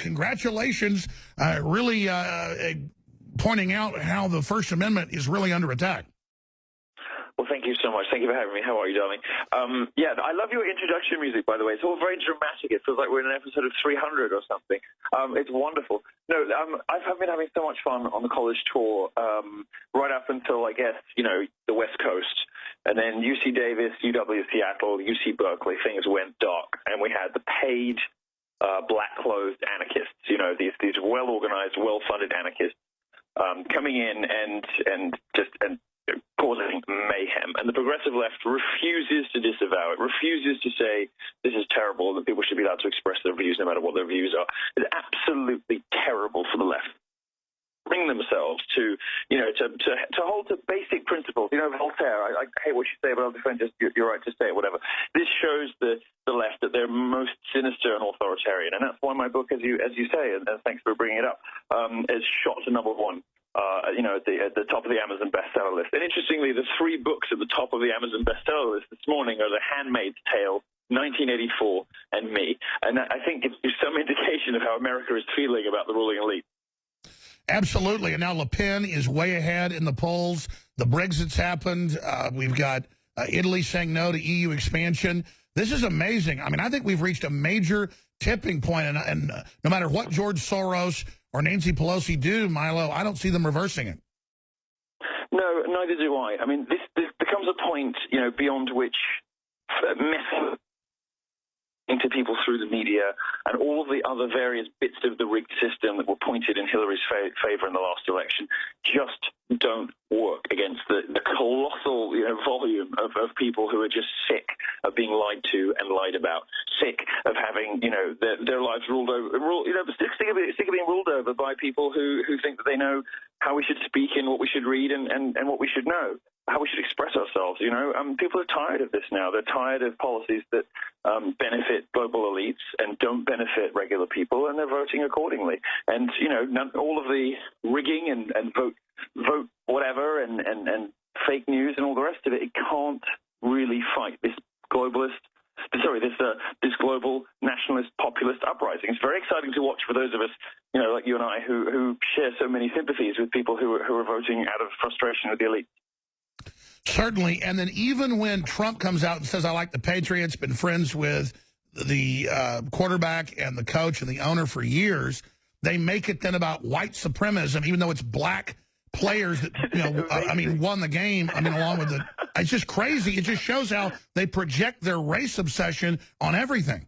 congratulations, really pointing out how the First Amendment is really under attack. Well, thank you so much. Thank you for having me. How are you, darling? Yeah, I love your introduction music, by the way. It's all very dramatic. It feels like we're in an episode of 300 or something. It's wonderful. No, I've been having so much fun on the college tour right up until, I guess, the West Coast. And then UC Davis, UW Seattle, UC Berkeley, things went dark. And we had the paid, black-clothed anarchists, these well-organized, well-funded anarchists coming in and causing mayhem. And the progressive left refuses to disavow it, refuses to say this is terrible, that people should be allowed to express their views no matter what their views are. It's absolutely terrible for the left. Bring themselves to hold to basic principles. Voltaire, I hate what you say, but I'll defend you're right to say it, whatever. This shows the left that they're most sinister and authoritarian. And that's why my book, as you say, and thanks for bringing it up, is shot to #1. At the top of the Amazon bestseller list. And interestingly, the 3 books at the top of the Amazon bestseller list this morning are The Handmaid's Tale, 1984, and me. And I think it's some indication of how America is feeling about the ruling elite. Absolutely. And now Le Pen is way ahead in the polls. The Brexit's happened. We've got Italy saying no to EU expansion. This is amazing. I mean, I think we've reached a major tipping point, and no matter what George Soros or Nancy Pelosi do, Milo, I don't see them reversing it. No, neither do I. I mean, this becomes a point, beyond which messaging to people through the media and all of the other various bits of the rigged system that were pointed in Hillary's favor in the last election just don't work against the colossal volume of people who are just sick of being lied to and lied about, sick of having their lives ruled over, sick of being ruled over by people who think that they know how we should speak and what we should read and what we should know, how we should express ourselves. People are tired of this now. They're tired of policies that benefit global elites and don't benefit regular people, and they're voting accordingly. And all of the rigging and vote whatever and fake news and all the rest of it, it can't really fight this this global nationalist populist uprising. It's very exciting to watch for those of us, like you and I, who share so many sympathies with people who are voting out of frustration with the elite. Certainly. And then even when Trump comes out and says, I like the Patriots, been friends with the quarterback and the coach and the owner for years, they make it then about white supremacism, even though it's black players that, won the game, along with the... It's just crazy. It just shows how they project their race obsession on everything.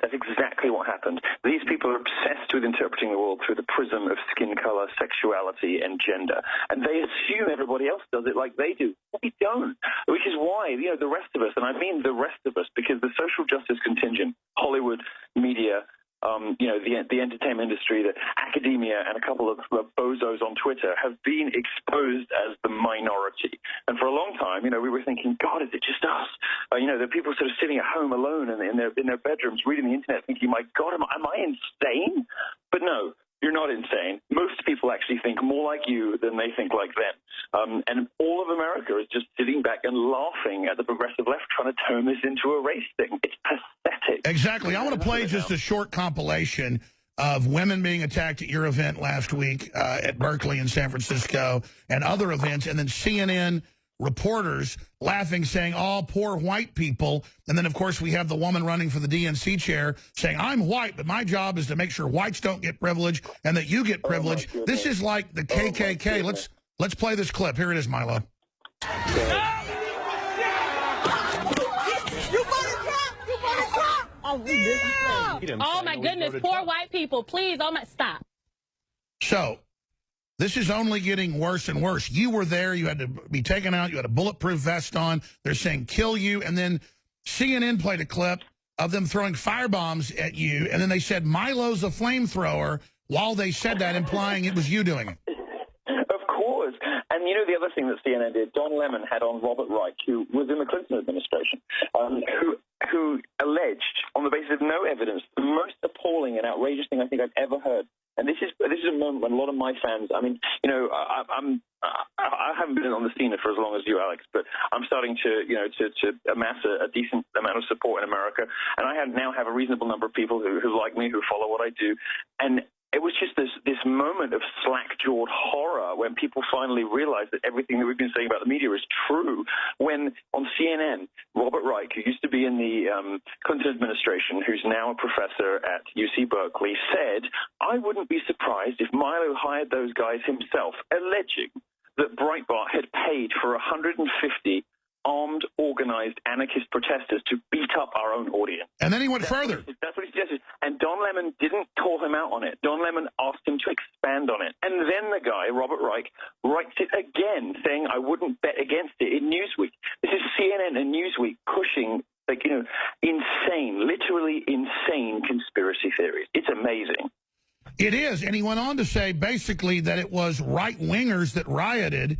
That's exactly what happened. These people are obsessed with interpreting the world through the prism of skin color, sexuality, and gender. And they assume everybody else does it like they do. We don't, which is why, the rest of us, and I mean the rest of us, because the social justice contingent, Hollywood, media, the entertainment industry, the academia, and a couple of bozos on Twitter have been exposed as the minority. And for a long time, we were thinking, God, is it just us? There are people sort of sitting at home alone in their bedrooms reading the internet thinking, my God, am I insane? But no, you're not insane. Most people actually think more like you than they think like them. And all of America is just sitting back and laughing at the progressive left trying to turn this into a race thing. It's pathetic. Exactly. I want to play just a short compilation of women being attacked at your event last week at Berkeley in San Francisco and other events, and then CNN reporters laughing, saying, oh, poor white people. And then, of course, we have the woman running for the DNC chair saying, I'm white, but my job is to make sure whites don't get privilege and that you get privilege. This is like the KKK. Let's play this clip. Here it is, Milo. Oh, my goodness. Poor white people. Please, stop. So this is only getting worse and worse. You were there. You had to be taken out. You had a bulletproof vest on. They're saying kill you. And then CNN played a clip of them throwing firebombs at you. And then they said Milo's a flamethrower while they said that, implying it was you doing it. Of course. And the other thing that CNN did, Don Lemon had on Robert Reich, who was in the Clinton administration, who alleged, on the basis of no evidence, the most appalling and outrageous thing I think I've ever heard. And this is a moment when a lot of my fans, I'm I haven't been on the scene for as long as you, Alex, but I'm starting to, to amass a decent amount of support in America, and I now have a reasonable number of people who like me, who follow what I do, and it was just this moment of slack-jawed horror when people finally realized that everything that we've been saying about the media is true. When on CNN, Robert Reich, who used to be in the Clinton administration, who's now a professor at UC Berkeley, said, I wouldn't be surprised if Milo hired those guys himself, alleging that Breitbart had paid for 150 armed, organized anarchist protesters to beat up our own audience. And then he went further. That's what he suggested. And Don Lemon didn't call him out on it. Don Lemon asked him to expand on it. And then the guy, Robert Reich, writes it again, saying, I wouldn't bet against it in Newsweek. This is CNN and Newsweek pushing, insane, literally insane conspiracy theories. It's amazing. It is. And he went on to say, basically, that it was right-wingers that rioted.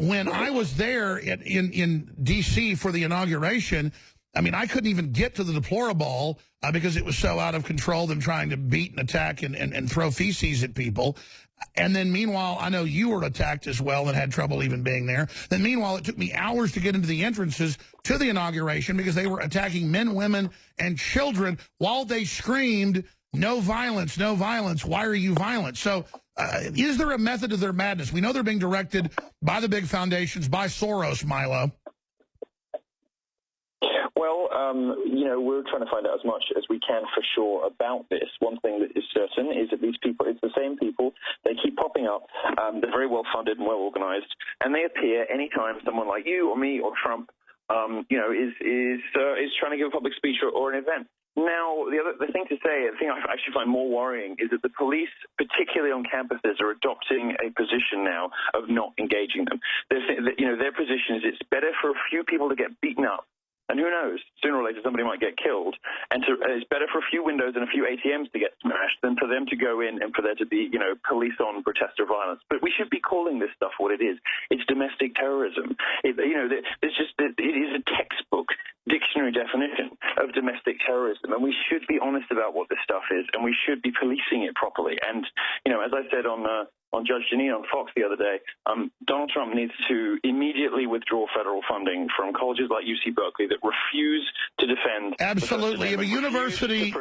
When I was there in D.C. for the inauguration, I mean, I couldn't even get to the deplorable because it was so out of control, them trying to beat and attack and throw feces at people. And then meanwhile, I know you were attacked as well and had trouble even being there. Then meanwhile, it took me hours to get into the entrances to the inauguration because they were attacking men, women, and children while they screamed, no violence, no violence. Why are you violent? So is there a method to their madness? We know they're being directed by the big foundations, by Soros, Milo. Well, we're trying to find out as much as we can for sure about this. One thing that is certain is that these people, it's the same people. They keep popping up. They're very well funded and well organized, and they appear anytime someone like you or me or Trump, is trying to give a public speech or an event. Now, the thing to say, the thing I actually find more worrying is that the police, particularly on campuses, are adopting a position now of not engaging them. Their position is it's better for a few people to get beaten up, and who knows, sooner or later somebody might get killed, and it's better for a few windows and a few ATMs to get smashed than for them to go in and for there to be, police on protester violence. But we should be calling this stuff what it is. It's domestic terrorism. It is a textbook dictionary definition of domestic terrorism, and we should be honest about what this stuff is, and we should be policing it properly. And, as I said on Judge Jeanine on Fox the other day, Donald Trump needs to immediately withdraw federal funding from colleges like UC Berkeley that refuse to defend. Absolutely. If a university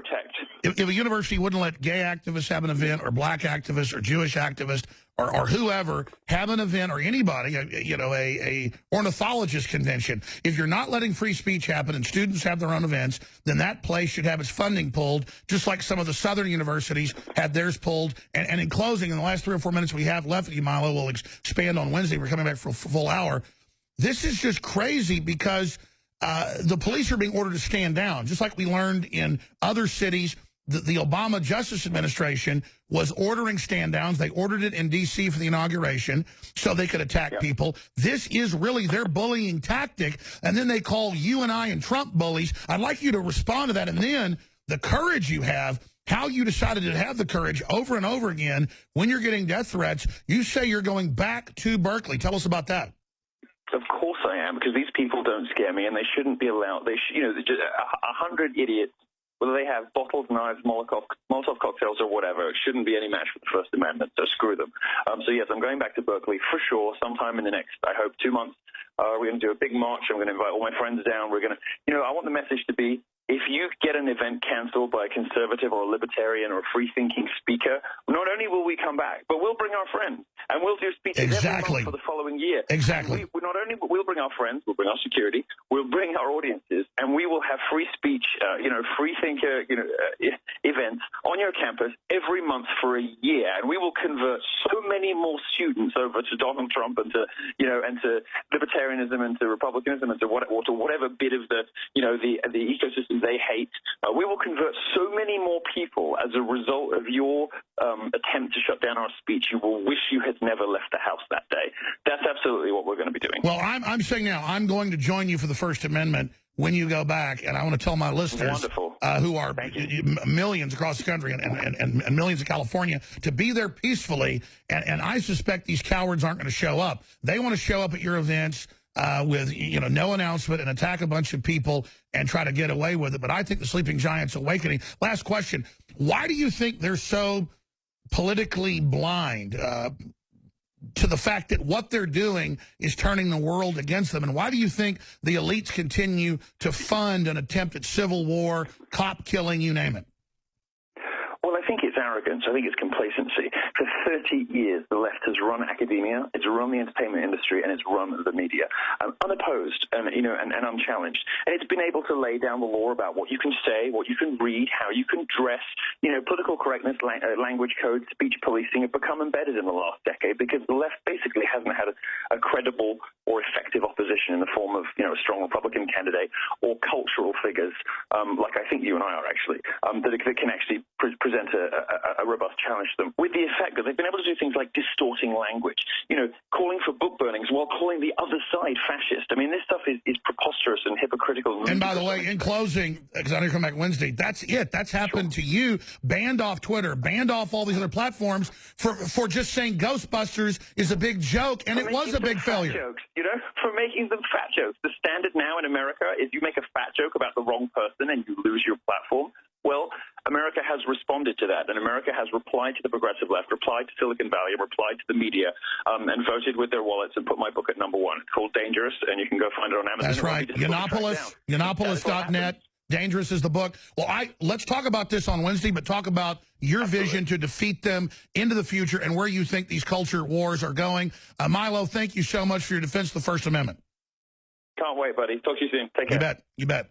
if a university wouldn't let gay activists have an event, or black activists, or Jewish activists, or whoever have an event, or anybody, a ornithologist convention, if you're not letting free speech happen and students have their own events, then that place should have its funding pulled, just like some of the southern universities had theirs pulled. And in closing, in the last 3 or 4 minutes we have left, Milo will expand on Wednesday. We're coming back for a full hour. This is just crazy because the police are being ordered to stand down, just like we learned in other cities. The Obama Justice Administration was ordering stand-downs. They ordered it in D.C. for the inauguration so they could attack people. This is really their bullying tactic, and then they call you and I and Trump bullies. I'd like you to respond to that, and then the courage you have, how you decided to have the courage over and over again when you're getting death threats. You say you're going back to Berkeley. Tell us about that. Of course I am, because these people don't scare me, and they shouldn't be allowed. They should, 100 idiots, whether they have bottles, knives, Molotov cocktails, or whatever, it shouldn't be any match for the First Amendment, so screw them. So, yes, I'm going back to Berkeley for sure sometime in the next, I hope, 2 months. We're going to do a big march. I'm going to invite all my friends down. We're going to, I want the message to be, if you get an event canceled by a conservative or a libertarian or a free-thinking speaker, not only will we come back, but we'll bring our friends, and we'll do speeches every month for the following year. Exactly. We'll bring our friends, we'll bring our security, we'll bring our audiences, and we will have free speech, free thinker, events on your campus every month for a year, and we will convert so many more students over to Donald Trump and to libertarianism and to republicanism and to whatever bit of the ecosystem they hate. We will convert so many more people as a result of your attempt to shut down our speech. You will wish you had never left the house that day. That's absolutely what we're going to be doing. Well, I'm saying now, I'm going to join you for the First Amendment when you go back, and I want to tell my listeners who are millions across the country and millions of California to be there peacefully, and I suspect these cowards aren't going to show up. They want to show up at your events with no announcement and attack a bunch of people and try to get away with it. But I think the sleeping giant's awakening. Last question. Why do you think they're so politically blind to the fact that what they're doing is turning the world against them? And why do you think the elites continue to fund an attempt at civil war, cop killing, you name it? Well, I think it's arrogance. I think it's complacency. For 30 years, the left has run academia, it's run the entertainment industry, and it's run the media, unopposed and unchallenged. And it's been able to lay down the law about what you can say, what you can read, how you can dress. Political correctness, language codes, speech policing have become embedded in the last decade because the left basically hasn't had a credible or effective opposition in the form of a strong Republican candidate or cultural figures, like I think you and I are actually, that can actually present a robust challenge to them, with the effect that they've been able to do things like distorting language, calling for book burnings while calling the other side fascist. I mean, this stuff is preposterous and hypocritical. And by the way, in closing, because I'm going to come back Wednesday, that's it. That's happened to you. Banned off Twitter, banned off all these other platforms for just saying Ghostbusters is a big joke, and it was a big failure. Jokes, for making them fat jokes. The standard now in America is you make a fat joke about the wrong person and you lose your platform. Well, America has responded to that, and America has replied to the progressive left, replied to Silicon Valley, replied to the media, and voted with their wallets and put my book at #1. It's called Dangerous, and you can go find it on Amazon. That's right. Yiannopolis.net. Dangerous is the book. Well, let's talk about this on Wednesday, but talk about your vision to defeat them into the future and where you think these culture wars are going. Milo, thank you so much for your defense of the First Amendment. Can't wait, buddy. Talk to you soon. Take care. You bet.